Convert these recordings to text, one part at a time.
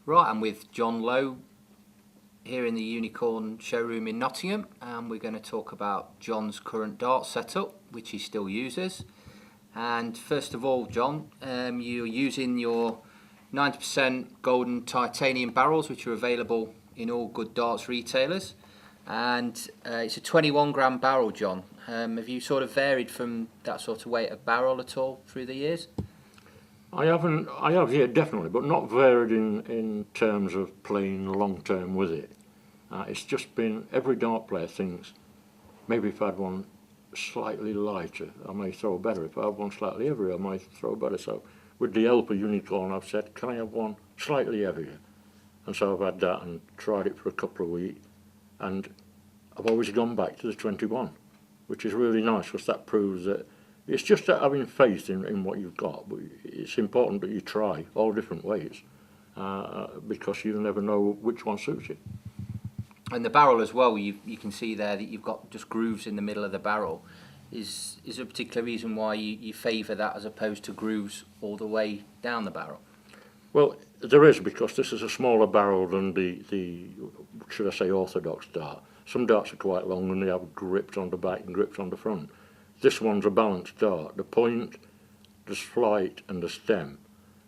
Right, I'm with John Lowe here in the Unicorn showroom in Nottingham, and we're going to talk about John's current dart setup, which he still uses. And first of all, John, you're using your 90% golden titanium barrels, which are available in all good darts retailers. And it's a 21 gram barrel, John. Have you sort of varied from that sort of weight of barrel at all through the years? I have, yeah, definitely, but not varied in terms of playing long term with it. It's just been, every dart player thinks, maybe if I had one slightly lighter, I may throw better. If I had one slightly heavier, I might throw better. So with the help of Unicorn, I've said, can I have one slightly heavier? And so I've had that and tried it for a couple of weeks. And I've always gone back to the 21, which is really nice, because that proves that it's just that having faith in what you've got. But it's important that you try all different ways, because you never know which one suits you. And the barrel as well, you can see there that you've got just grooves in the middle of the barrel. Is there a particular reason why you favour that as opposed to grooves all the way down the barrel? Well, there is, because this is a smaller barrel than the should I say, orthodox dart. Some darts are quite long and they have grips on the back and grips on the front. This one's a balanced dart. The point, the flight and the stem,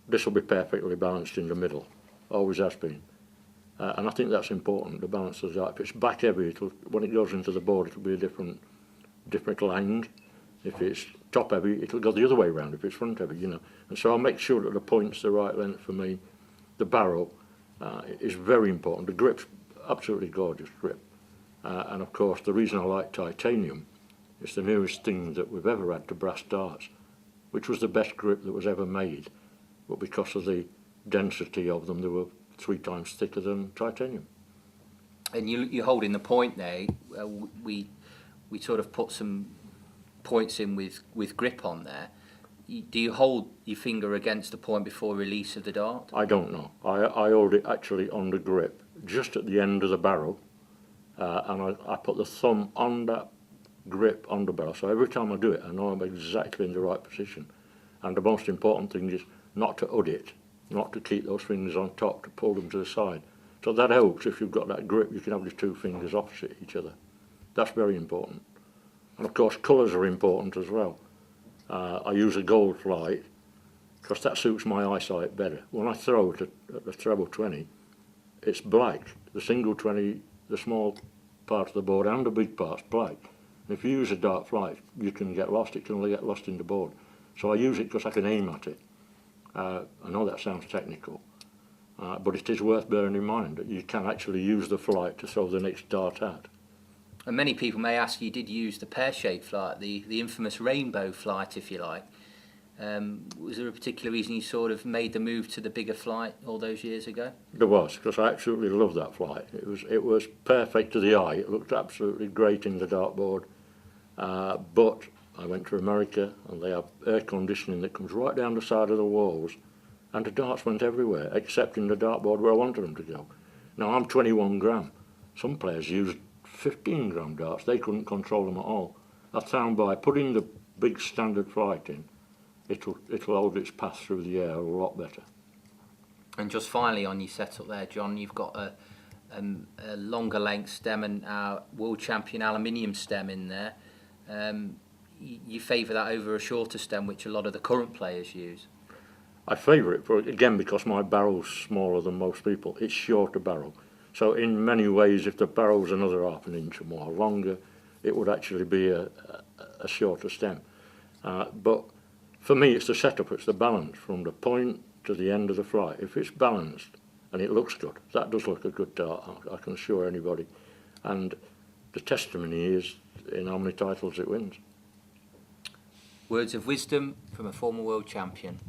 this will be perfectly balanced in the middle. Always has been. And I think that's important, the balance of the dart. If it's back heavy, when it goes into the board, it'll be a different line. If it's top heavy, it'll go the other way around if it's front heavy, you know. And so I'll make sure that the point's the right length for me. The barrel is very important. The grip's absolutely gorgeous grip. And of course, the reason I like titanium, it's the nearest thing that we've ever had to brass darts, which was the best grip that was ever made. But because of the density of them, they were 3 times thicker than titanium. And you're holding the point there. We sort of put some points in with grip on there. Do you hold your finger against the point before release of the dart? I don't know. I hold it actually on the grip, just at the end of the barrel, and I put the thumb on that grip on the barrel. So every time I do it, I know I'm exactly in the right position. And the most important thing is not to hood it, not to keep those fingers on top, to pull them to the side. So that helps. If you've got that grip, you can have your 2 fingers opposite each other. That's very important. And of course, colours are important as well. I use a gold flight, because that suits my eyesight better. When I throw it at the treble 20, it's black. The single 20, the small part of the board and the big part's black. And if you use a dark flight, you can get lost. It can only get lost in the board. So I use it because I can aim at it. I know that sounds technical, but it is worth bearing in mind that you can actually use the flight to throw the next dart at. And many people may ask, you did use the pear-shaped flight, the infamous rainbow flight, if you like. Was there a particular reason you sort of made the move to the bigger flight all those years ago? There was, because I absolutely loved that flight. It was perfect to the eye. It looked absolutely great in the dartboard. But I went to America, and they have air conditioning that comes right down the side of the walls, and the darts went everywhere, except in the dartboard where I wanted them to go. Now, I'm 21 gram. Some players used 15 gram darts. They couldn't control them at all. I found by putting the big standard flight in, it'll hold its path through the air a lot better. And just finally on your setup there, John, you've got a longer length stem and our World Champion aluminium stem in there. You favour that over a shorter stem, which a lot of the current players use? I favour it, again, because my barrel's smaller than most people. It's shorter barrel. So in many ways, if the barrel's another half an inch or more longer, it would actually be a shorter stem. But for me, it's the setup, it's the balance from the point to the end of the flight. If it's balanced and it looks good, that does look a good dart, I can assure anybody. And the testimony is in how many titles it wins. Words of wisdom from a former world champion.